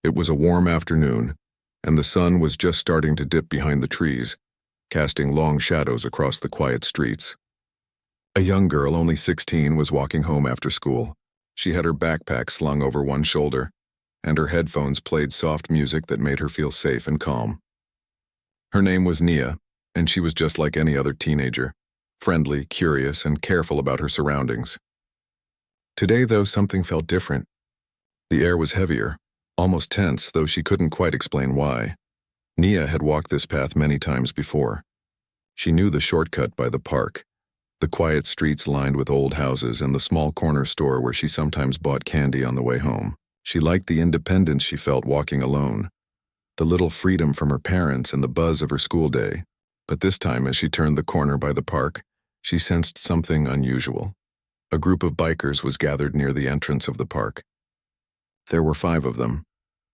It was a warm afternoon, and the sun was just starting to dip behind the trees, casting long shadows across the quiet streets. A young girl, only 16, was walking home after school. She had her backpack slung over one shoulder, and her headphones played soft music that made her feel safe and calm. Her name was Nia, and she was just like any other teenager, friendly, curious, and careful about her surroundings. Today, though, something felt different. The air was heavier, almost tense, though she couldn't quite explain why. Nia had walked this path many times before. She knew the shortcut by the park, the quiet streets lined with old houses, and the small corner store where she sometimes bought candy on the way home. She liked the independence she felt walking alone, the little freedom from her parents and the buzz of her school day. But this time, as she turned the corner by the park, she sensed something unusual. A group of bikers was gathered near the entrance of the park. There were 5 of them,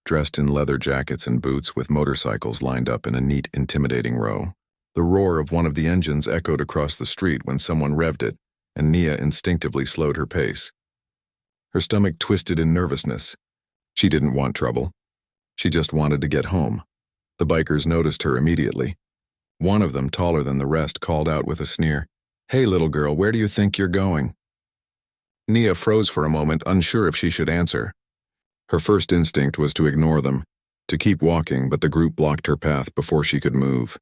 dressed in leather jackets and boots with motorcycles lined up in a neat, intimidating row. The roar of one of the engines echoed across the street when someone revved it, and Nia instinctively slowed her pace. Her stomach twisted in nervousness. She didn't want trouble. She just wanted to get home. The bikers noticed her immediately. One of them, taller than the rest, called out with a sneer, "Hey, little girl, where do you think you're going?" Nia froze for a moment, unsure if she should answer. Her first instinct was to ignore them, to keep walking, but the group blocked her path before she could move.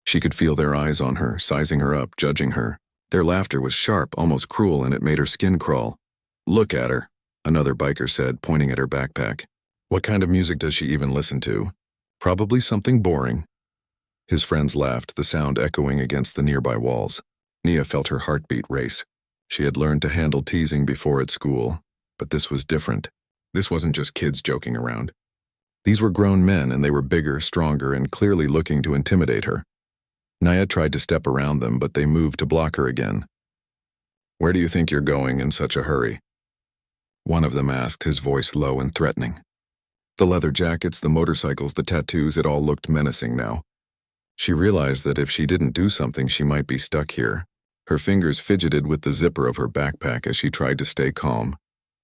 She could feel their eyes on her, sizing her up, judging her. Their laughter was sharp, almost cruel, and it made her skin crawl. "Look at her," another biker said, pointing at her backpack. "What kind of music does she even listen to? Probably something boring." His friends laughed, the sound echoing against the nearby walls. Nia felt her heartbeat race. She had learned to handle teasing before at school, but this was different. This wasn't just kids joking around. These were grown men, and they were bigger, stronger, and clearly looking to intimidate her. Nia tried to step around them, but they moved to block her again. "Where do you think you're going in such a hurry?" one of them asked, his voice low and threatening. The leather jackets, the motorcycles, the tattoos, it all looked menacing now. She realized that if she didn't do something, she might be stuck here. Her fingers fidgeted with the zipper of her backpack as she tried to stay calm.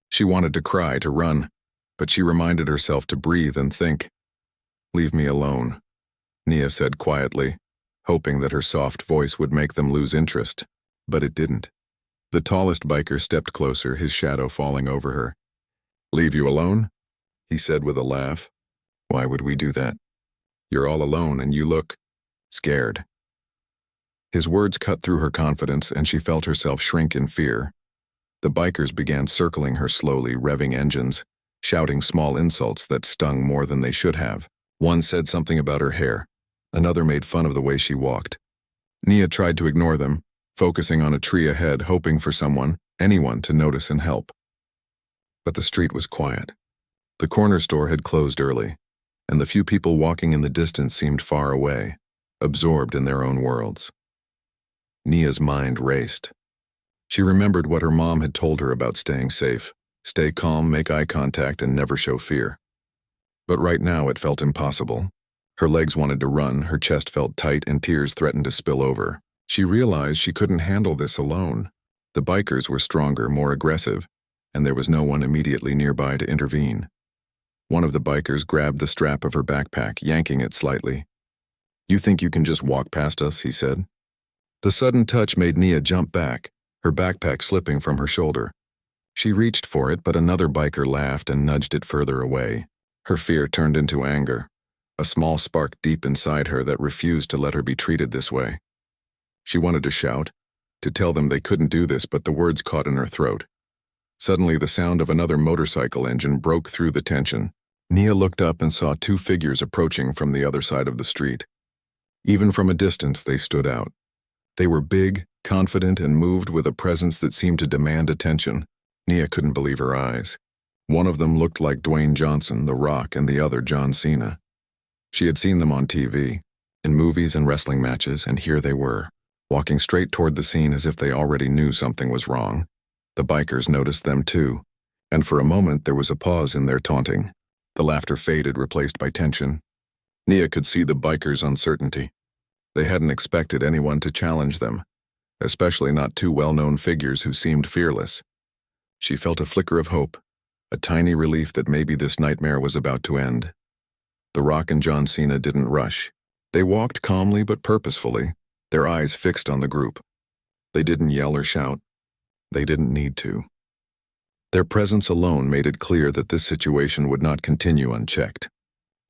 She wanted to cry, to run, but she reminded herself to breathe and think. "Leave me alone," Nia said quietly, hoping that her soft voice would make them lose interest, but it didn't. The tallest biker stepped closer, his shadow falling over her. "Leave you alone?" he said with a laugh. "Why would we do that? You're all alone and you look scared." His words cut through her confidence, and she felt herself shrink in fear. The bikers began circling her slowly, revving engines, shouting small insults that stung more than they should have. One said something about her hair. Another made fun of the way she walked. Nia tried to ignore them, focusing on a tree ahead, hoping for someone, anyone, to notice and help. But the street was quiet. The corner store had closed early, and the few people walking in the distance seemed far away, absorbed in their own worlds. Nia's mind raced. She remembered what her mom had told her about staying safe, stay calm, make eye contact, and never show fear. But right now it felt impossible. Her legs wanted to run, her chest felt tight, and tears threatened to spill over. She realized she couldn't handle this alone. The bikers were stronger, more aggressive, and there was no one immediately nearby to intervene. One of the bikers grabbed the strap of her backpack, yanking it slightly. "You think you can just walk past us?" he said. The sudden touch made Nia jump back, her backpack slipping from her shoulder. She reached for it, but another biker laughed and nudged it further away. Her fear turned into anger, a small spark deep inside her that refused to let her be treated this way. She wanted to shout, to tell them they couldn't do this, but the words caught in her throat. Suddenly, the sound of another motorcycle engine broke through the tension. Nia looked up and saw 2 figures approaching from the other side of the street. Even from a distance, they stood out. They were big, confident, and moved with a presence that seemed to demand attention. Nia couldn't believe her eyes. One of them looked like Dwayne Johnson, The Rock, and the other John Cena. She had seen them on TV, in movies and wrestling matches, and here they were, walking straight toward the scene as if they already knew something was wrong. The bikers noticed them too, and for a moment there was a pause in their taunting. The laughter faded, replaced by tension. Nia could see the bikers' uncertainty. They hadn't expected anyone to challenge them, especially not 2 well-known figures who seemed fearless. She felt a flicker of hope, a tiny relief that maybe this nightmare was about to end. The Rock and John Cena didn't rush. They walked calmly but purposefully, their eyes fixed on the group. They didn't yell or shout. They didn't need to. Their presence alone made it clear that this situation would not continue unchecked.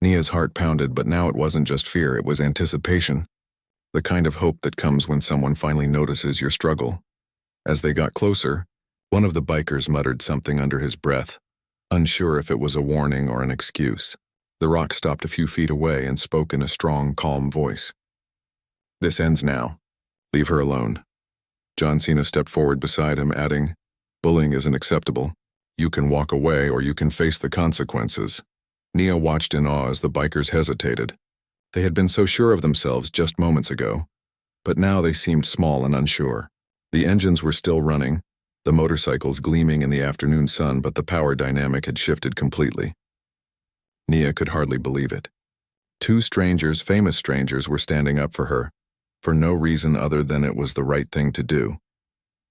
Nia's heart pounded, but now it wasn't just fear, it was anticipation. The kind of hope that comes when someone finally notices your struggle. As they got closer, one of the bikers muttered something under his breath, unsure if it was a warning or an excuse. The Rock stopped a few feet away and spoke in a strong, calm voice. "This ends now. Leave her alone." John Cena stepped forward beside him, adding, "Bullying isn't acceptable. You can walk away or you can face the consequences." Nia watched in awe as the bikers hesitated. They had been so sure of themselves just moments ago, but now they seemed small and unsure. The engines were still running, the motorcycles gleaming in the afternoon sun, but the power dynamic had shifted completely. Nia could hardly believe it. Two strangers, famous strangers, were standing up for her, for no reason other than it was the right thing to do.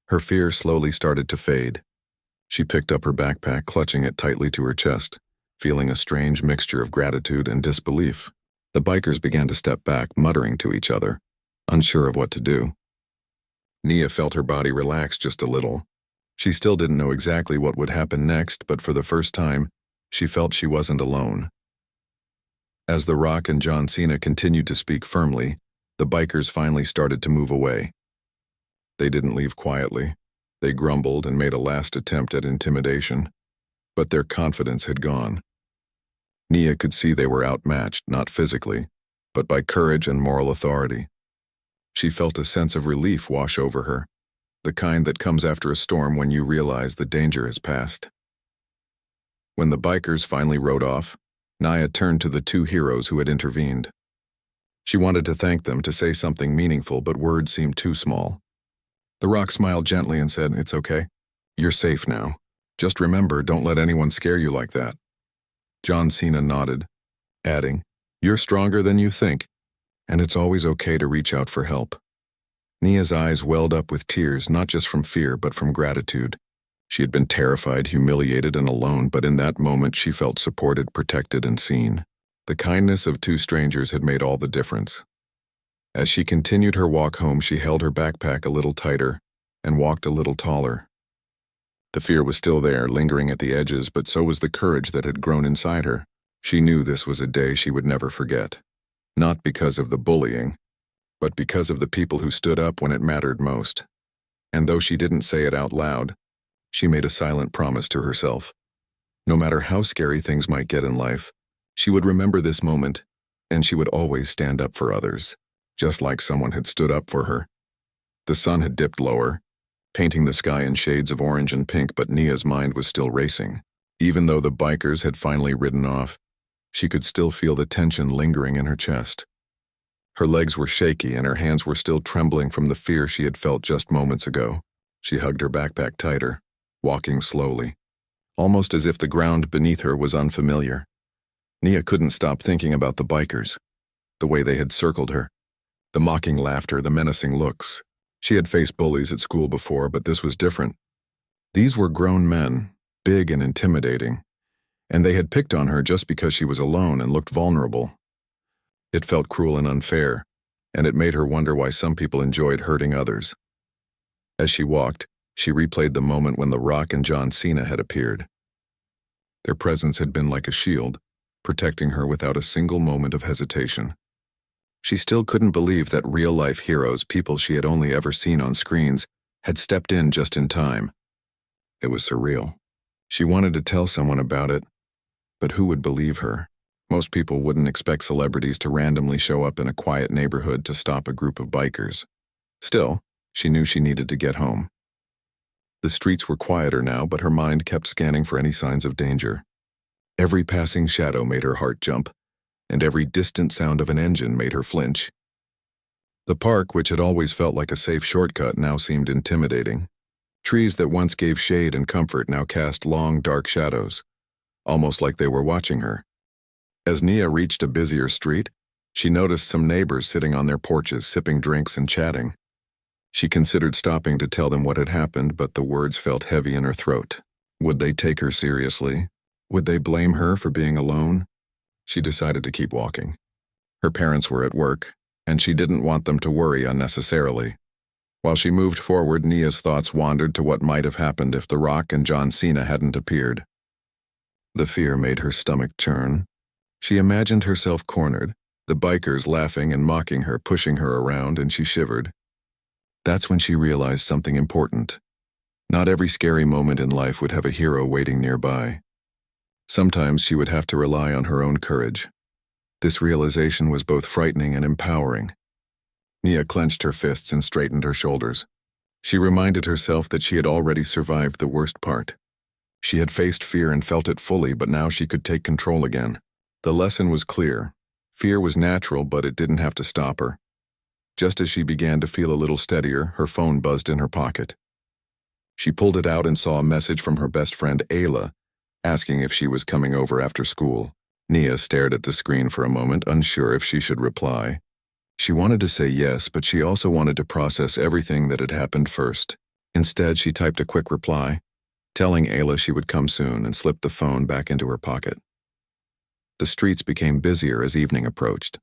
Her fear slowly started to fade. She picked up her backpack, clutching it tightly to her chest, feeling a strange mixture of gratitude and disbelief. The bikers began to step back, muttering to each other, unsure of what to do. Nia felt her body relax just a little. She still didn't know exactly what would happen next, but for the first time, she felt she wasn't alone. As The Rock and John Cena continued to speak firmly, the bikers finally started to move away. They didn't leave quietly. They grumbled and made a last attempt at intimidation, but their confidence had gone. Nia could see they were outmatched, not physically, but by courage and moral authority. She felt a sense of relief wash over her, the kind that comes after a storm when you realize the danger has passed. When the bikers finally rode off, Nia turned to the two heroes who had intervened. She wanted to thank them, to say something meaningful, but words seemed too small. The Rock smiled gently and said, "It's okay. You're safe now. Just remember, don't let anyone scare you like that." John Cena nodded, adding, "You're stronger than you think, and it's always okay to reach out for help." Nia's eyes welled up with tears, not just from fear, but from gratitude. She had been terrified, humiliated, and alone, but in that moment she felt supported, protected, and seen. The kindness of two strangers had made all the difference. As she continued her walk home, she held her backpack a little tighter and walked a little taller. The fear was still there, lingering at the edges, but so was the courage that had grown inside her. She knew this was a day she would never forget. Not because of the bullying, but because of the people who stood up when it mattered most. And though she didn't say it out loud, she made a silent promise to herself. No matter how scary things might get in life, she would remember this moment, and she would always stand up for others, just like someone had stood up for her. The sun had dipped lower, painting the sky in shades of orange and pink, but Nia's mind was still racing. Even though the bikers had finally ridden off, she could still feel the tension lingering in her chest. Her legs were shaky and her hands were still trembling from the fear she had felt just moments ago. She hugged her backpack tighter, walking slowly, almost as if the ground beneath her was unfamiliar. Nia couldn't stop thinking about the bikers, the way they had circled her, the mocking laughter, the menacing looks. She had faced bullies at school before, but this was different. These were grown men, big and intimidating, and they had picked on her just because she was alone and looked vulnerable. It felt cruel and unfair, and it made her wonder why some people enjoyed hurting others. As she walked, she replayed the moment when The Rock and John Cena had appeared. Their presence had been like a shield, protecting her without a single moment of hesitation. She still couldn't believe that real-life heroes, people she had only ever seen on screens, had stepped in just in time. It was surreal. She wanted to tell someone about it, but who would believe her? Most people wouldn't expect celebrities to randomly show up in a quiet neighborhood to stop a group of bikers. Still, she knew she needed to get home. The streets were quieter now, but her mind kept scanning for any signs of danger. Every passing shadow made her heart jump, and every distant sound of an engine made her flinch. The park, which had always felt like a safe shortcut, now seemed intimidating. Trees that once gave shade and comfort now cast long, dark shadows, almost like they were watching her. As Nia reached a busier street, she noticed some neighbors sitting on their porches, sipping drinks and chatting. She considered stopping to tell them what had happened, but the words felt heavy in her throat. Would they take her seriously? Would they blame her for being alone? She decided to keep walking. Her parents were at work, and she didn't want them to worry unnecessarily. While she moved forward, Nia's thoughts wandered to what might have happened if The Rock and John Cena hadn't appeared. The fear made her stomach churn. She imagined herself cornered, the bikers laughing and mocking her, pushing her around, and she shivered. That's when she realized something important. Not every scary moment in life would have a hero waiting nearby. Sometimes she would have to rely on her own courage. This realization was both frightening and empowering. Nia clenched her fists and straightened her shoulders. She reminded herself that she had already survived the worst part. She had faced fear and felt it fully, but now she could take control again. The lesson was clear. Fear was natural, but it didn't have to stop her. Just as she began to feel a little steadier, her phone buzzed in her pocket. She pulled it out and saw a message from her best friend Ayla, asking if she was coming over after school. Nia stared at the screen for a moment, unsure if she should reply. She wanted to say yes, but she also wanted to process everything that had happened first. Instead, she typed a quick reply, telling Ayla she would come soon, and slipped the phone back into her pocket. The streets became busier as evening approached.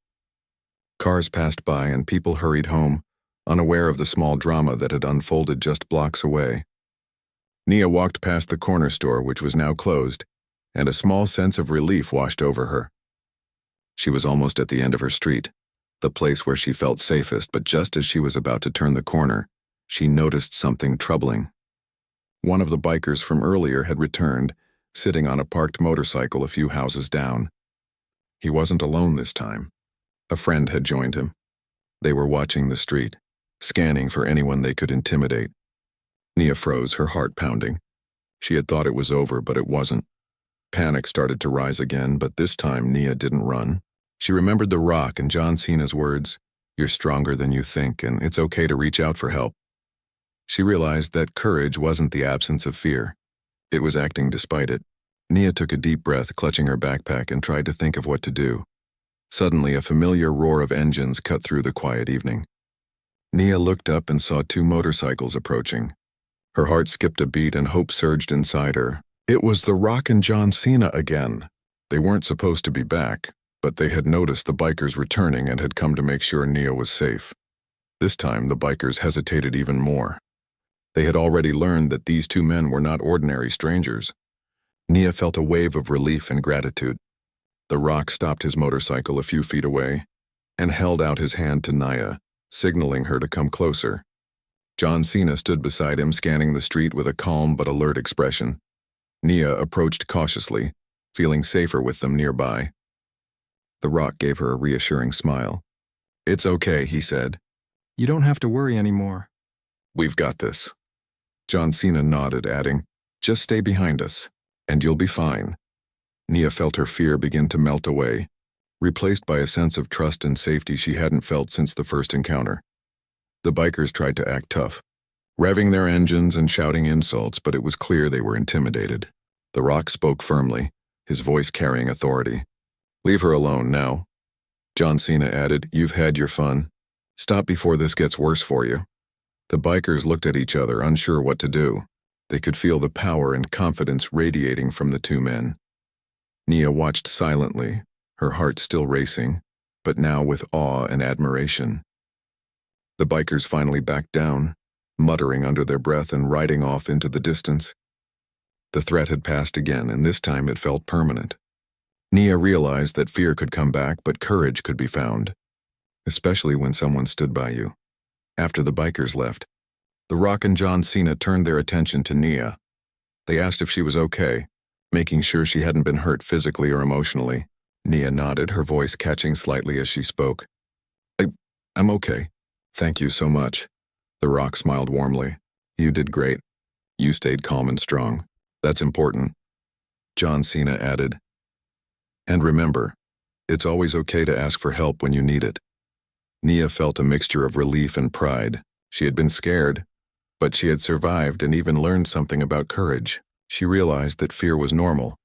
Cars passed by and people hurried home, unaware of the small drama that had unfolded just blocks away. Nia walked past the corner store, which was now closed, and a small sense of relief washed over her. She was almost at the end of her street, the place where she felt safest, but just as she was about to turn the corner, she noticed something troubling. One of the bikers from earlier had returned, sitting on a parked motorcycle a few houses down. He wasn't alone this time. A friend had joined him. They were watching the street, scanning for anyone they could intimidate. Nia froze, her heart pounding. She had thought it was over, but it wasn't. Panic started to rise again, but this time Nia didn't run. She remembered The Rock and John Cena's words, "You're stronger than you think, and it's okay to reach out for help." She realized that courage wasn't the absence of fear. It was acting despite it. Nia took a deep breath, clutching her backpack, and tried to think of what to do. Suddenly, a familiar roar of engines cut through the quiet evening. Nia looked up and saw two motorcycles approaching. Her heart skipped a beat and hope surged inside her. It was The Rock and John Cena again. They weren't supposed to be back, but they had noticed the bikers returning and had come to make sure Nia was safe. This time, the bikers hesitated even more. They had already learned that these two men were not ordinary strangers. Nia felt a wave of relief and gratitude. The Rock stopped his motorcycle a few feet away and held out his hand to Nia, signaling her to come closer. John Cena stood beside him, scanning the street with a calm but alert expression. Nia approached cautiously, feeling safer with them nearby. The Rock gave her a reassuring smile. "It's okay," he said. "You don't have to worry anymore. We've got this." John Cena nodded, adding, "Just stay behind us, and you'll be fine." Nia felt her fear begin to melt away, replaced by a sense of trust and safety she hadn't felt since the first encounter. The bikers tried to act tough, revving their engines and shouting insults, but it was clear they were intimidated. The Rock spoke firmly, his voice carrying authority. "Leave her alone now." John Cena added, "You've had your fun. Stop before this gets worse for you." The bikers looked at each other, unsure what to do. They could feel the power and confidence radiating from the two men. Nia watched silently, her heart still racing, but now with awe and admiration. The bikers finally backed down, muttering under their breath and riding off into the distance. The threat had passed again, and this time it felt permanent. Nia realized that fear could come back, but courage could be found, especially when someone stood by you. After the bikers left, The Rock and John Cena turned their attention to Nia. They asked if she was okay, making sure she hadn't been hurt physically or emotionally. Nia nodded, her voice catching slightly as she spoke. I'm okay. Thank you so much." The Rock smiled warmly. "You did great. You stayed calm and strong. That's important." John Cena added, "And remember, it's always okay to ask for help when you need it." Nia felt a mixture of relief and pride. She had been scared, but she had survived and even learned something about courage. She realized that fear was normal,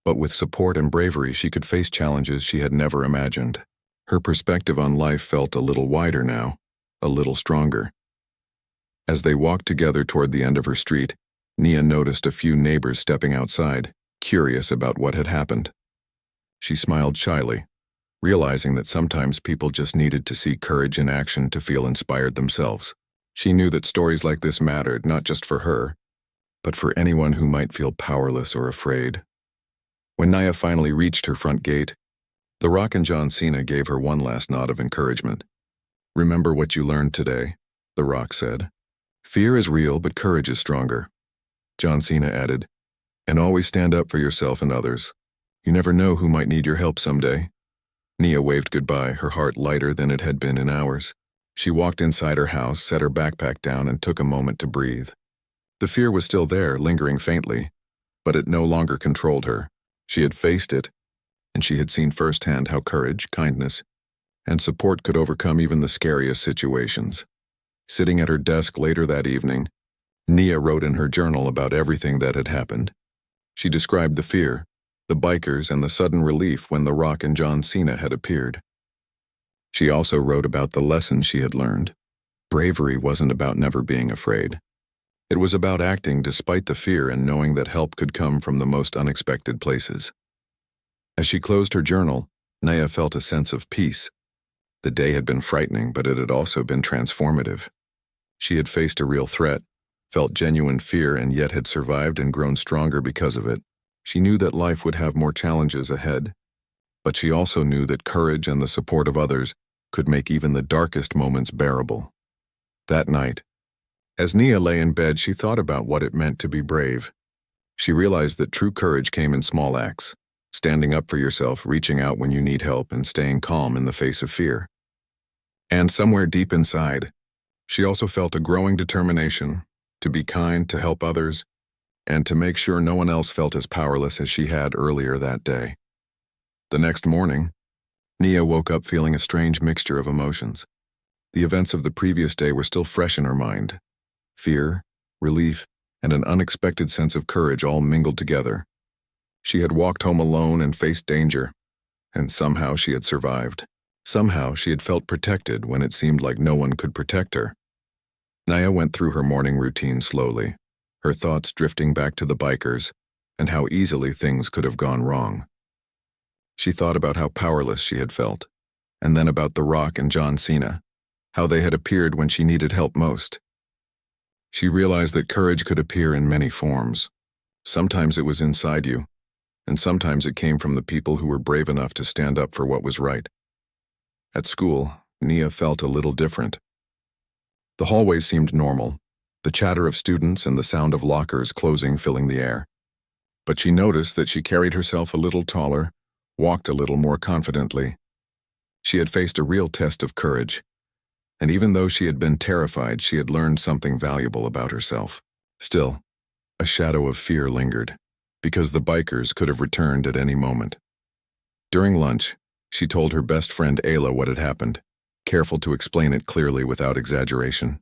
but with support and bravery she could face challenges she had never imagined. Her perspective on life felt a little wider now, a little stronger. As they walked together toward the end of her street, Nia noticed a few neighbors stepping outside, curious about what had happened. She smiled shyly, realizing that sometimes people just needed to see courage in action to feel inspired themselves. She knew that stories like this mattered not just for her, but for anyone who might feel powerless or afraid. When Nia finally reached her front gate, the Rock and John Cena gave her one last nod of encouragement. "Remember what you learned today," the Rock said. "Fear is real, but courage is stronger." John Cena added, "And always stand up for yourself and others. You never know who might need your help someday." Nia waved goodbye, her heart lighter than it had been in hours. She walked inside her house, set her backpack down, and took a moment to breathe. The fear was still there, lingering faintly, but it no longer controlled her. She had faced it, and she had seen firsthand how courage, kindness, and support could overcome even the scariest situations. Sitting at her desk later that evening, Nia wrote in her journal about everything that had happened. She described the fear, the bikers, and the sudden relief when the Rock and John Cena had appeared. She also wrote about the lesson she had learned. Bravery wasn't about never being afraid. It was about acting despite the fear and knowing that help could come from the most unexpected places. As she closed her journal, Nia felt a sense of peace. The day had been frightening, but it had also been transformative. She had faced a real threat, felt genuine fear, and yet had survived and grown stronger because of it. She knew that life would have more challenges ahead, but she also knew that courage and the support of others could make even the darkest moments bearable. That night, as Nia lay in bed, she thought about what it meant to be brave. She realized that true courage came in small acts, standing up for yourself, reaching out when you need help, and staying calm in the face of fear. And somewhere deep inside, she also felt a growing determination to be kind, to help others, and to make sure no one else felt as powerless as she had earlier that day. The next morning, Nia woke up feeling a strange mixture of emotions. The events of the previous day were still fresh in her mind. Fear, relief, and an unexpected sense of courage all mingled together. She had walked home alone and faced danger, and somehow she had survived. Somehow she had felt protected when it seemed like no one could protect her. Nia went through her morning routine slowly, her thoughts drifting back to the bikers and how easily things could have gone wrong. She thought about how powerless she had felt, and then about the Rock and John Cena, how they had appeared when she needed help most. She realized that courage could appear in many forms. Sometimes it was inside you, and sometimes it came from the people who were brave enough to stand up for what was right. At school, Nia felt a little different. The hallway seemed normal, the chatter of students and the sound of lockers closing filling the air. But she noticed that she carried herself a little taller, walked a little more confidently. She had faced a real test of courage, and even though she had been terrified, she had learned something valuable about herself. Still, a shadow of fear lingered, because the bikers could have returned at any moment. During lunch, she told her best friend Ayla what had happened, careful to explain it clearly without exaggeration.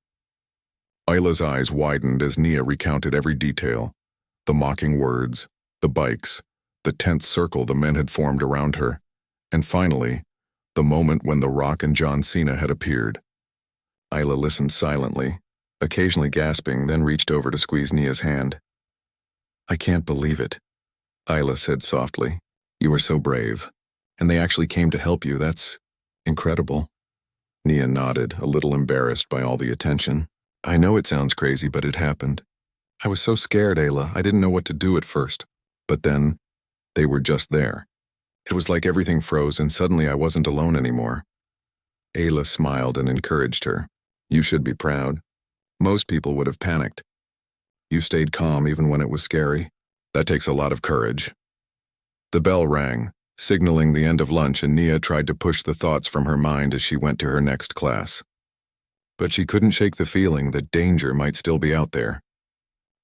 Ayla's eyes widened as Nia recounted every detail: the mocking words, the bikes, the tense circle the men had formed around her, and finally, the moment when the Rock and John Cena had appeared. Ayla listened silently, occasionally gasping, then reached over to squeeze Nia's hand. "I can't believe it," Ayla said softly. "You were so brave. And they actually came to help you. That's incredible." Nia nodded, a little embarrassed by all the attention. "I know it sounds crazy, but it happened. I was so scared, Ayla. I didn't know what to do at first. But then, they were just there. It was like everything froze and suddenly I wasn't alone anymore." Ayla smiled and encouraged her. "You should be proud. Most people would have panicked. You stayed calm even when it was scary. That takes a lot of courage." The bell rang, signaling the end of lunch, and Nia tried to push the thoughts from her mind as she went to her next class. But she couldn't shake the feeling that danger might still be out there.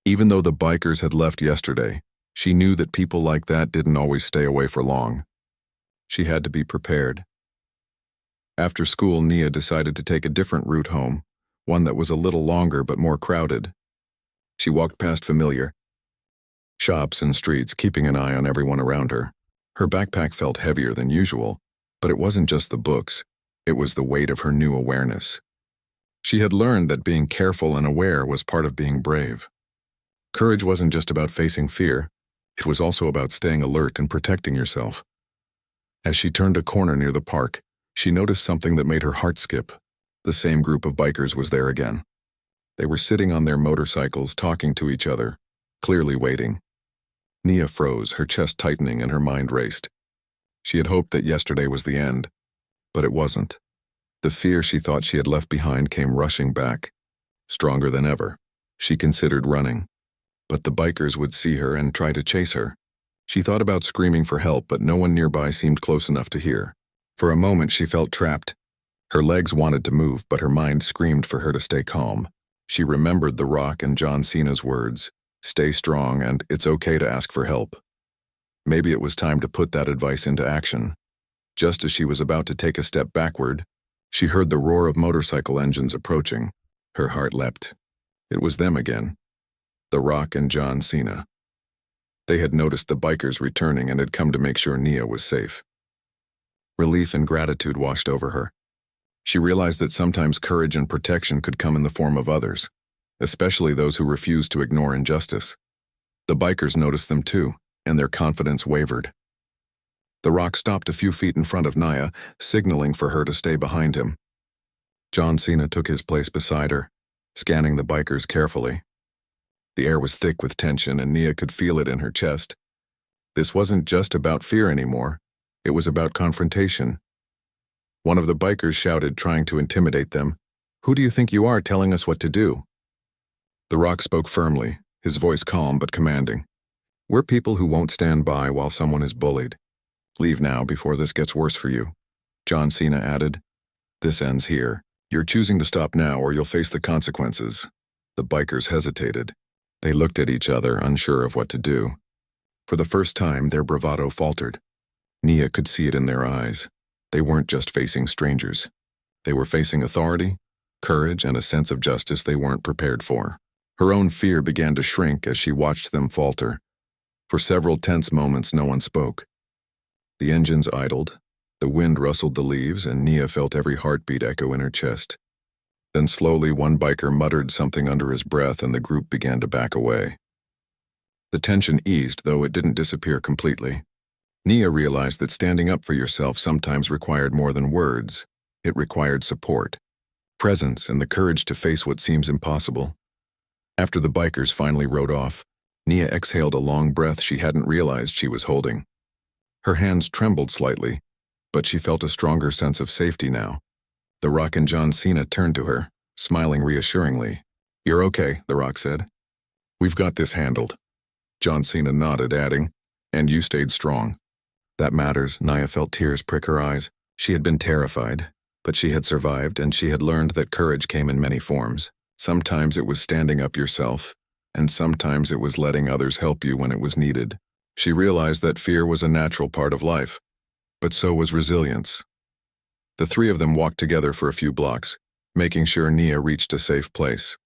Even though the bikers had left yesterday, she knew that people like that didn't always stay away for long. She had to be prepared. After school, Nia decided to take a different route home, one that was a little longer but more crowded. She walked past familiar shops and streets, keeping an eye on everyone around her. Her backpack felt heavier than usual, but it wasn't just the books, it was the weight of her new awareness. She had learned that being careful and aware was part of being brave. Courage wasn't just about facing fear, it was also about staying alert and protecting yourself. As she turned a corner near the park, she noticed something that made her heart skip. The same group of bikers was there again. They were sitting on their motorcycles talking to each other, clearly waiting. Nia froze, her chest tightening and her mind raced. She had hoped that yesterday was the end, but it wasn't. The fear she thought she had left behind came rushing back, stronger than ever. She considered running, but the bikers would see her and try to chase her. She thought about screaming for help, but no one nearby seemed close enough to hear. For a moment she felt trapped. Her legs wanted to move, but her mind screamed for her to stay calm. She remembered the Rock and John Cena's words, "Stay strong and it's okay to ask for help." Maybe it was time to put that advice into action. Just as she was about to take a step backward, she heard the roar of motorcycle engines approaching. Her heart leapt. It was them again. The Rock and John Cena. They had noticed the bikers returning and had come to make sure Nia was safe. Relief and gratitude washed over her. She realized that sometimes courage and protection could come in the form of others, especially those who refused to ignore injustice. The bikers noticed them too, and their confidence wavered. The Rock stopped a few feet in front of Nia, signaling for her to stay behind him. John Cena took his place beside her, scanning the bikers carefully. The air was thick with tension, and Nia could feel it in her chest. This wasn't just about fear anymore. It was about confrontation. One of the bikers shouted, trying to intimidate them, "Who do you think you are telling us what to do?" The Rock spoke firmly, his voice calm but commanding. "We're people who won't stand by while someone is bullied. Leave now before this gets worse for you." John Cena added, "This ends here. You're choosing to stop now or you'll face the consequences." The bikers hesitated. They looked at each other, unsure of what to do. For the first time, their bravado faltered. Nia could see it in their eyes. They weren't just facing strangers. They were facing authority, courage, and a sense of justice they weren't prepared for. Her own fear began to shrink as she watched them falter. For several tense moments, no one spoke. The engines idled, the wind rustled the leaves, and Nia felt every heartbeat echo in her chest. Then slowly, one biker muttered something under his breath, and the group began to back away. The tension eased, though it didn't disappear completely. Nia realized that standing up for yourself sometimes required more than words. It required support, presence, and the courage to face what seems impossible. After the bikers finally rode off, Nia exhaled a long breath she hadn't realized she was holding. Her hands trembled slightly, but she felt a stronger sense of safety now. The Rock and John Cena turned to her, smiling reassuringly. "You're okay," The Rock said. "We've got this handled." John Cena nodded, adding, "And you stayed strong." That matters. Nia felt tears prick her eyes. She had been terrified, but she had survived, and she had learned that courage came in many forms. Sometimes it was standing up yourself, and sometimes it was letting others help you when it was needed. She realized that fear was a natural part of life, but so was resilience. The three of them walked together for a few blocks, making sure Nia reached a safe place.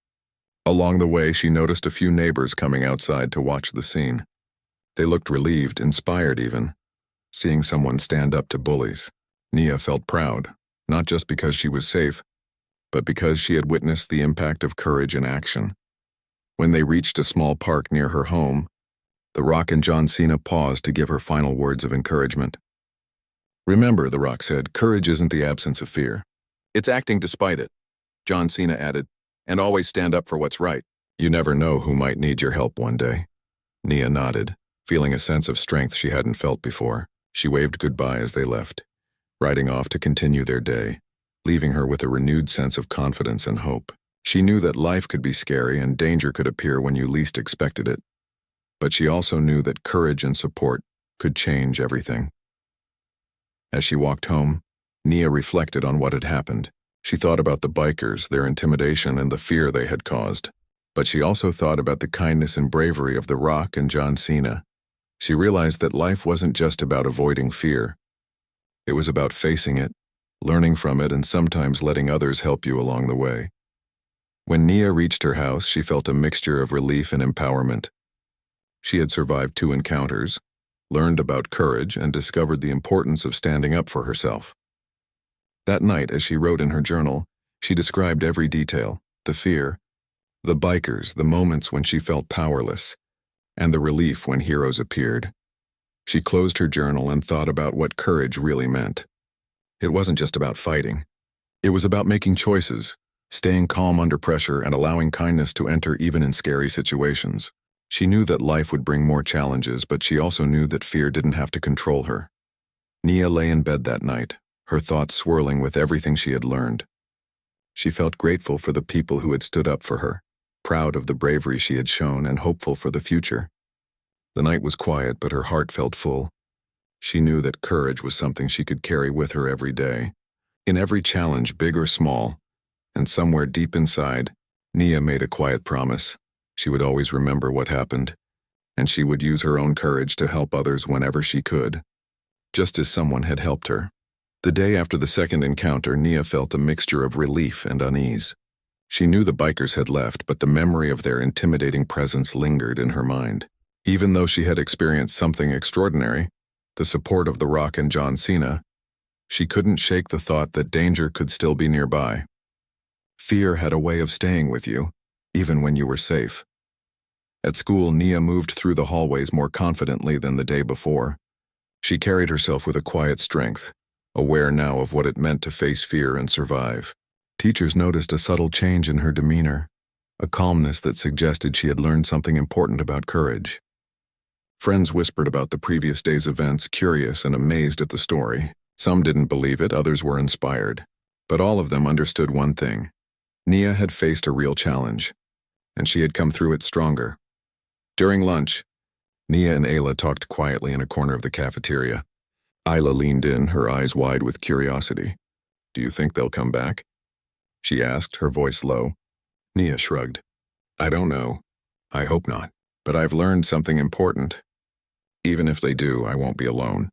Along the way, she noticed a few neighbors coming outside to watch the scene. They looked relieved, inspired even. Seeing someone stand up to bullies, Nia felt proud, not just because she was safe, but because she had witnessed the impact of courage in action. When they reached a small park near her home, The Rock and John Cena paused to give her final words of encouragement. "Remember," The Rock said, "courage isn't the absence of fear. It's acting despite it." John Cena added, "And always stand up for what's right. You never know who might need your help one day." Nia nodded, feeling a sense of strength she hadn't felt before. She waved goodbye as they left, riding off to continue their day, leaving her with a renewed sense of confidence and hope. She knew that life could be scary and danger could appear when you least expected it. But she also knew that courage and support could change everything. As she walked home, Nia reflected on what had happened. She thought about the bikers, their intimidation, and the fear they had caused. But she also thought about the kindness and bravery of The Rock and John Cena. She realized that life wasn't just about avoiding fear. It was about facing it, learning from it, and sometimes letting others help you along the way. When Nia reached her house, she felt a mixture of relief and empowerment. She had survived 2 encounters, learned about courage, and discovered the importance of standing up for herself. That night, as she wrote in her journal, she described every detail: the fear, The bikers, the moments when she felt powerless, and the relief when heroes appeared. She closed her journal and thought about what courage really meant. It wasn't just about fighting. It was about making choices, staying calm under pressure, and allowing kindness to enter even in scary situations. She knew that life would bring more challenges, but she also knew that fear didn't have to control her. Nia lay in bed that night, her thoughts swirling with everything she had learned. She felt grateful for the people who had stood up for her, proud of the bravery she had shown, and hopeful for the future. The night was quiet, but her heart felt full. She knew that courage was something she could carry with her every day. In every challenge, big or small, and somewhere deep inside, Nia made a quiet promise. She would always remember what happened, and she would use her own courage to help others whenever she could, just as someone had helped her. The day after the second encounter, Nia felt a mixture of relief and unease. She knew the bikers had left, but the memory of their intimidating presence lingered in her mind. Even though she had experienced something extraordinary, the support of the Rock and John Cena, she couldn't shake the thought that danger could still be nearby. Fear had a way of staying with you, even when you were safe. At school, Nia moved through the hallways more confidently than the day before. She carried herself with a quiet strength, aware now of what it meant to face fear and survive. Teachers noticed a subtle change in her demeanor, a calmness that suggested she had learned something important about courage. Friends whispered about the previous day's events, curious and amazed at the story. Some didn't believe it, others were inspired. But all of them understood one thing. Nia had faced a real challenge, and she had come through it stronger. During lunch, Nia and Ayla talked quietly in a corner of the cafeteria. Ayla leaned in, her eyes wide with curiosity. "Do you think they'll come back?" she asked, her voice low. Nia shrugged. "I don't know. I hope not. But I've learned something important. Even if they do, I won't be alone.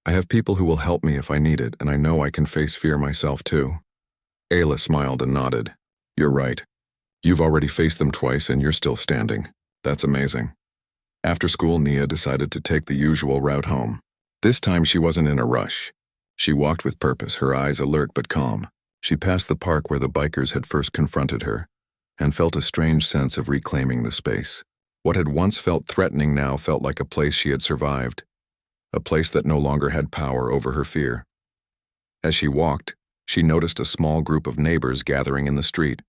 I have people who will help me if I need it, and I know I can face fear myself too." Ayla smiled and nodded. "You're right. You've already faced them twice and you're still standing. That's amazing." After school, Nia decided to take the usual route home. This time she wasn't in a rush. She walked with purpose, her eyes alert but calm. She passed the park where the bikers had first confronted her, and felt a strange sense of reclaiming the space. What had once felt threatening now felt like a place she had survived, a place that no longer had power over her fear. As she walked, she noticed a small group of neighbors gathering in the street.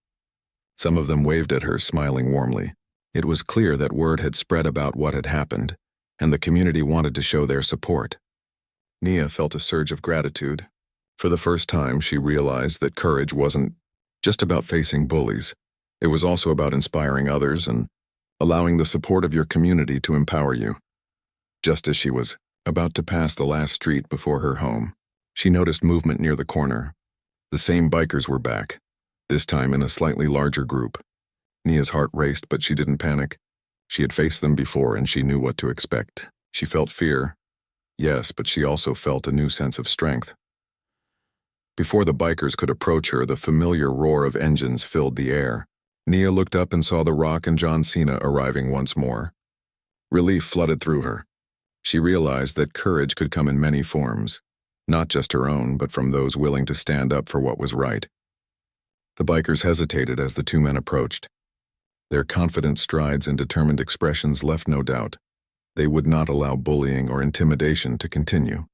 Some of them waved at her, smiling warmly. It was clear that word had spread about what had happened, and the community wanted to show their support. Nia felt a surge of gratitude. For the first time, she realized that courage wasn't just about facing bullies. It was also about inspiring others and allowing the support of your community to empower you. Just as she was about to pass the last street before her home, she noticed movement near the corner. The same bikers were back, this time in a slightly larger group. Nia's heart raced, but she didn't panic. She had faced them before and she knew what to expect. She felt fear, yes, but she also felt a new sense of strength. Before the bikers could approach her, the familiar roar of engines filled the air. Nia looked up and saw the Rock and John Cena arriving once more. Relief flooded through her. She realized that courage could come in many forms, not just her own, but from those willing to stand up for what was right. The bikers hesitated as the two men approached. Their confident strides and determined expressions left no doubt. They would not allow bullying or intimidation to continue.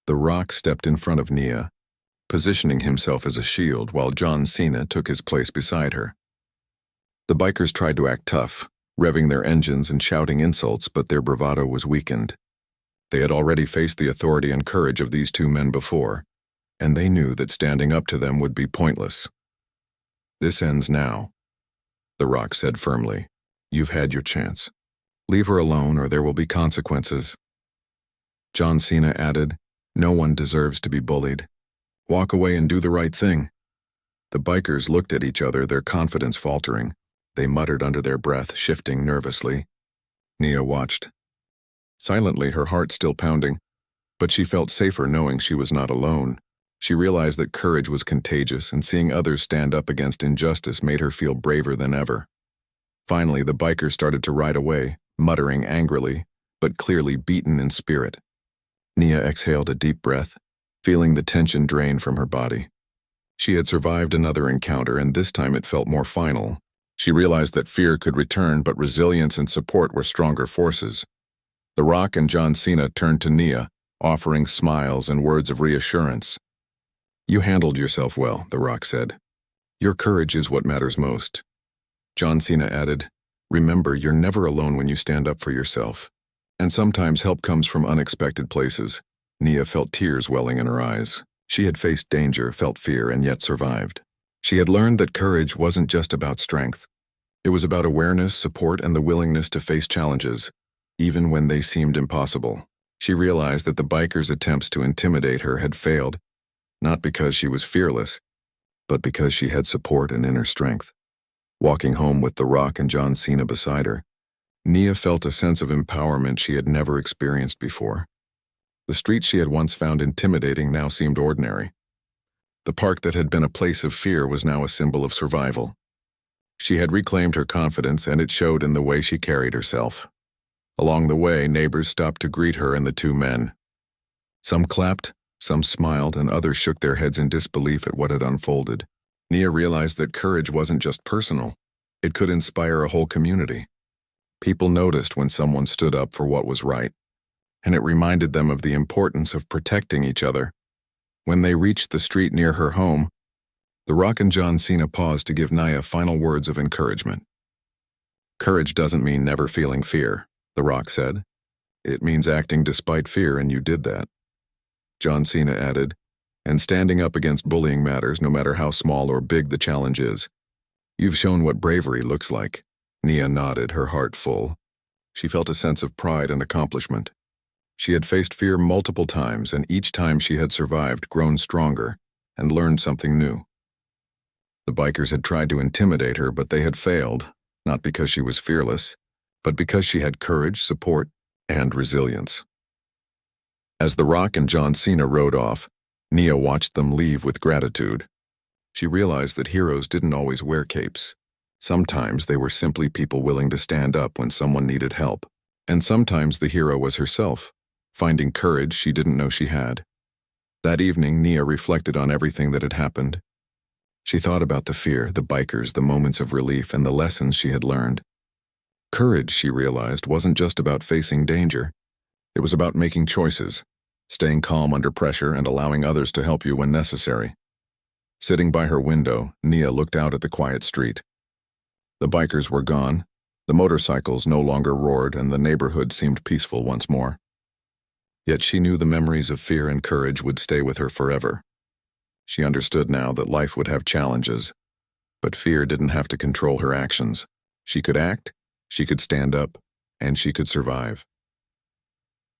The Rock stepped in front of Nia, positioning himself as a shield while John Cena took his place beside her. The bikers tried to act tough, revving their engines and shouting insults, but their bravado was weakened. They had already faced the authority and courage of these two men before, and they knew that standing up to them would be pointless. "This ends now," the Rock said firmly. "You've had your chance. Leave her alone or there will be consequences." John Cena added, "No one deserves to be bullied. Walk away and do the right thing." The bikers looked at each other, their confidence faltering. They muttered under their breath, shifting nervously. Nia watched. Silently, her heart still pounding, but she felt safer knowing she was not alone. She realized that courage was contagious, and seeing others stand up against injustice made her feel braver than ever. Finally, the bikers started to ride away, muttering angrily, but clearly beaten in spirit. Nia exhaled a deep breath, feeling the tension drain from her body. She had survived another encounter, and this time it felt more final. She realized that fear could return, but resilience and support were stronger forces. The Rock and John Cena turned to Nia, offering smiles and words of reassurance. "You handled yourself well," The Rock said. "Your courage is what matters most." John Cena added, "Remember, you're never alone when you stand up for yourself. And sometimes help comes from unexpected places." Nia felt tears welling in her eyes. She had faced danger, felt fear, and yet survived. She had learned that courage wasn't just about strength. It was about awareness, support, and the willingness to face challenges, even when they seemed impossible. She realized that the bikers' attempts to intimidate her had failed, not because she was fearless, but because she had support and inner strength. Walking home with The Rock and John Cena beside her, Nia felt a sense of empowerment she had never experienced before. The street she had once found intimidating now seemed ordinary. The park that had been a place of fear was now a symbol of survival. She had reclaimed her confidence, and it showed in the way she carried herself. Along the way, neighbors stopped to greet her and the two men. Some clapped, some smiled, and others shook their heads in disbelief at what had unfolded. Nia realized that courage wasn't just personal. It could inspire a whole community. People noticed when someone stood up for what was right, and it reminded them of the importance of protecting each other. When they reached the street near her home, The Rock and John Cena paused to give Nia final words of encouragement. "Courage doesn't mean never feeling fear," The Rock said. "It means acting despite fear, and you did that." John Cena added, "And standing up against bullying matters, no matter how small or big the challenge is. You've shown what bravery looks like." Nia nodded, her heart full. She felt a sense of pride and accomplishment. She had faced fear multiple times, and each time she had survived, grown stronger, and learned something new. The bikers had tried to intimidate her, but they had failed, not because she was fearless, but because she had courage, support, and resilience. As The Rock and John Cena rode off, Nia watched them leave with gratitude. She realized that heroes didn't always wear capes. Sometimes they were simply people willing to stand up when someone needed help. And sometimes the hero was herself, finding courage she didn't know she had. That evening, Nia reflected on everything that had happened. She thought about the fear, the bikers, the moments of relief, and the lessons she had learned. Courage, she realized, wasn't just about facing danger. It was about making choices, staying calm under pressure, and allowing others to help you when necessary. Sitting by her window, Nia looked out at the quiet street. The bikers were gone, the motorcycles no longer roared, and the neighborhood seemed peaceful once more. Yet she knew the memories of fear and courage would stay with her forever. She understood now that life would have challenges, but fear didn't have to control her actions. She could act, she could stand up, and she could survive.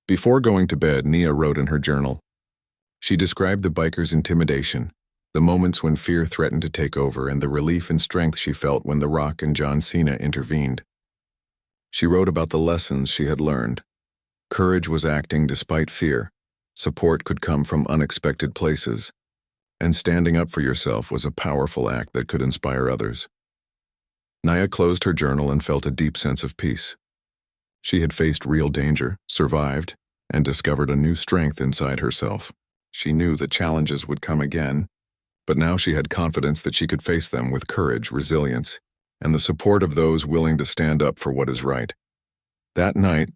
Before going to bed, Nia wrote in her journal. She described the bikers' intimidation, the moments when fear threatened to take over, and the relief and strength she felt when The Rock and John Cena intervened. She wrote about the lessons she had learned. Courage was acting despite fear, support could come from unexpected places, and standing up for yourself was a powerful act that could inspire others. Nia closed her journal and felt a deep sense of peace. She had faced real danger, survived, and discovered a new strength inside herself. She knew that challenges would come again, but now she had confidence that she could face them with courage, resilience, and the support of those willing to stand up for what is right. That night,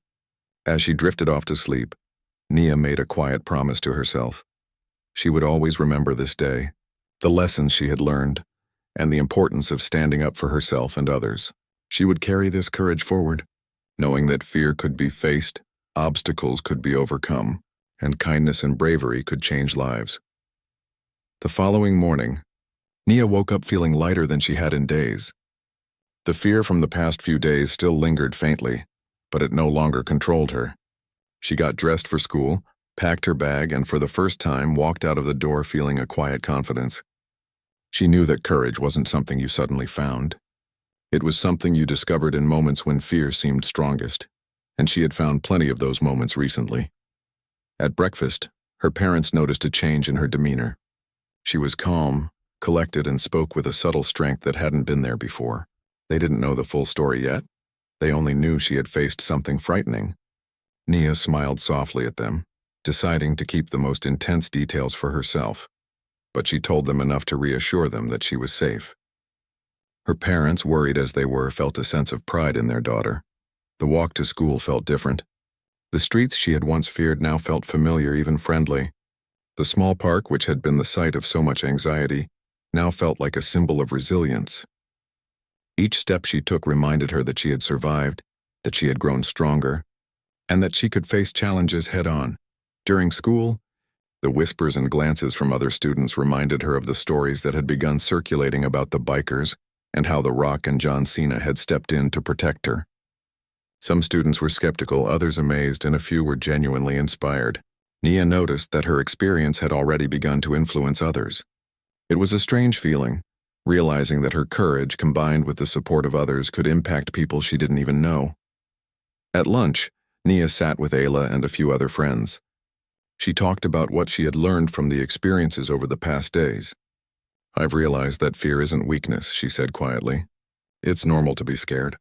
as she drifted off to sleep, Nia made a quiet promise to herself. She would always remember this day, the lessons she had learned, and the importance of standing up for herself and others. She would carry this courage forward, knowing that fear could be faced, obstacles could be overcome, and kindness and bravery could change lives. The following morning, Nia woke up feeling lighter than she had in days. The fear from the past few days still lingered faintly, but it no longer controlled her. She got dressed for school, packed her bag, and for the first time walked out of the door feeling a quiet confidence. She knew that courage wasn't something you suddenly found. It was something you discovered in moments when fear seemed strongest, and she had found plenty of those moments recently. At breakfast, her parents noticed a change in her demeanor. She was calm, collected, and spoke with a subtle strength that hadn't been there before. They didn't know the full story yet. They only knew she had faced something frightening. Nia smiled softly at them, deciding to keep the most intense details for herself, but she told them enough to reassure them that she was safe. Her parents, worried as they were, felt a sense of pride in their daughter. The walk to school felt different. The streets she had once feared now felt familiar, even friendly. The small park, which had been the site of so much anxiety, now felt like a symbol of resilience. Each step she took reminded her that she had survived, that she had grown stronger, and that she could face challenges head-on. During school, the whispers and glances from other students reminded her of the stories that had begun circulating about the bikers and how the Rock and John Cena had stepped in to protect her. Some students were skeptical, others amazed, and a few were genuinely inspired. Nia noticed that her experience had already begun to influence others. It was a strange feeling, realizing that her courage, combined with the support of others, could impact people she didn't even know. At lunch, Nia sat with Ayla and a few other friends. She talked about what she had learned from the experiences over the past days. "I've realized that fear isn't weakness," she said quietly. "It's normal to be scared.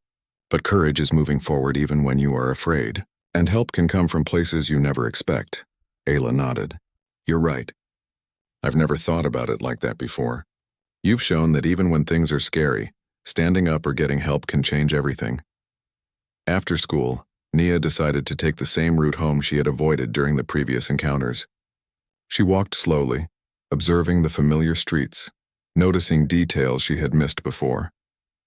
But courage is moving forward even when you are afraid, and help can come from places you never expect." Ayla nodded. "You're right. I've never thought about it like that before. You've shown that even when things are scary, standing up or getting help can change everything." After school, Nia decided to take the same route home she had avoided during the previous encounters. She walked slowly, observing the familiar streets, noticing details she had missed before.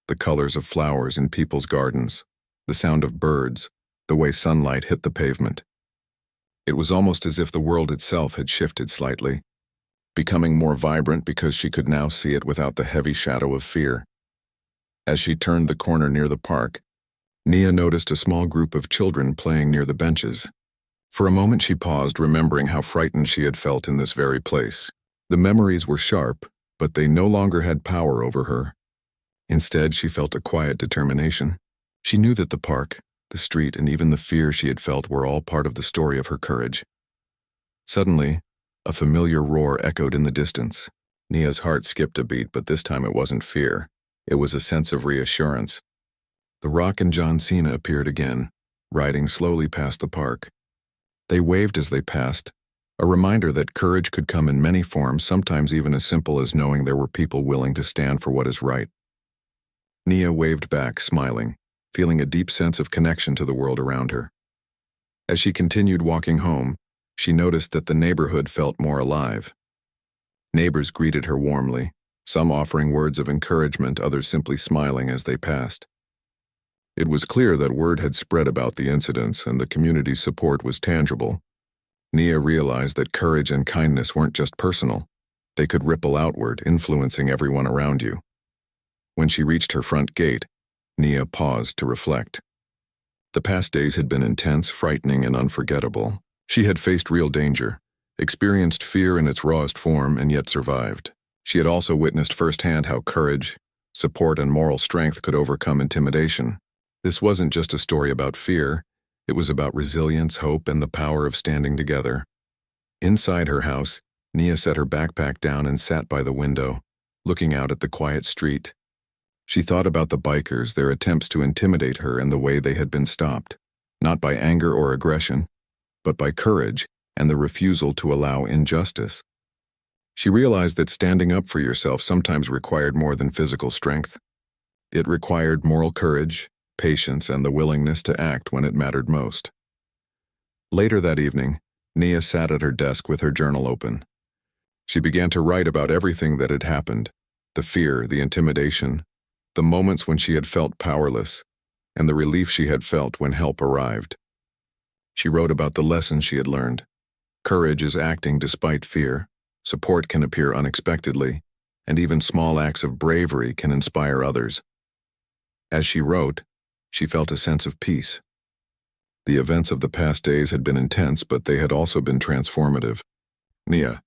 The colors of flowers in people's gardens, the sound of birds, the way sunlight hit the pavement. It was almost as if the world itself had shifted slightly, becoming more vibrant because she could now see it without the heavy shadow of fear. As she turned the corner near the park, Nia noticed a small group of children playing near the benches. For a moment she paused, remembering how frightened she had felt in this very place. The memories were sharp, but they no longer had power over her. Instead, she felt a quiet determination. She knew that the park, the street, and even the fear she had felt were all part of the story of her courage. Suddenly, a familiar roar echoed in the distance. Nia's heart skipped a beat, but this time it wasn't fear. It was a sense of reassurance. The Rock and John Cena appeared again, riding slowly past the park. They waved as they passed, a reminder that courage could come in many forms, sometimes even as simple as knowing there were people willing to stand for what is right. Nia waved back, smiling, feeling a deep sense of connection to the world around her. As she continued walking home, she noticed that the neighborhood felt more alive. Neighbors greeted her warmly, some offering words of encouragement, others simply smiling as they passed. It was clear that word had spread about the incidents and the community's support was tangible. Nia realized that courage and kindness weren't just personal. They could ripple outward, influencing everyone around you. When she reached her front gate, Nia paused to reflect. The past days had been intense, frightening, and unforgettable. She had faced real danger, experienced fear in its rawest form, and yet survived. She had also witnessed firsthand how courage, support, and moral strength could overcome intimidation. This wasn't just a story about fear, it was about resilience, hope, and the power of standing together. Inside her house, Nia set her backpack down and sat by the window, looking out at the quiet street. She thought about the bikers, their attempts to intimidate her, and the way they had been stopped, not by anger or aggression, but by courage and the refusal to allow injustice. She realized that standing up for yourself sometimes required more than physical strength. It required moral courage, patience, and the willingness to act when it mattered most. Later that evening, Nia sat at her desk with her journal open. She began to write about everything that had happened, the fear, the intimidation, the moments when she had felt powerless, and the relief she had felt when help arrived. She wrote about the lessons she had learned. Courage is acting despite fear, support can appear unexpectedly, and even small acts of bravery can inspire others. As she wrote, she felt a sense of peace. The events of the past days had been intense, but they had also been transformative. "Nia,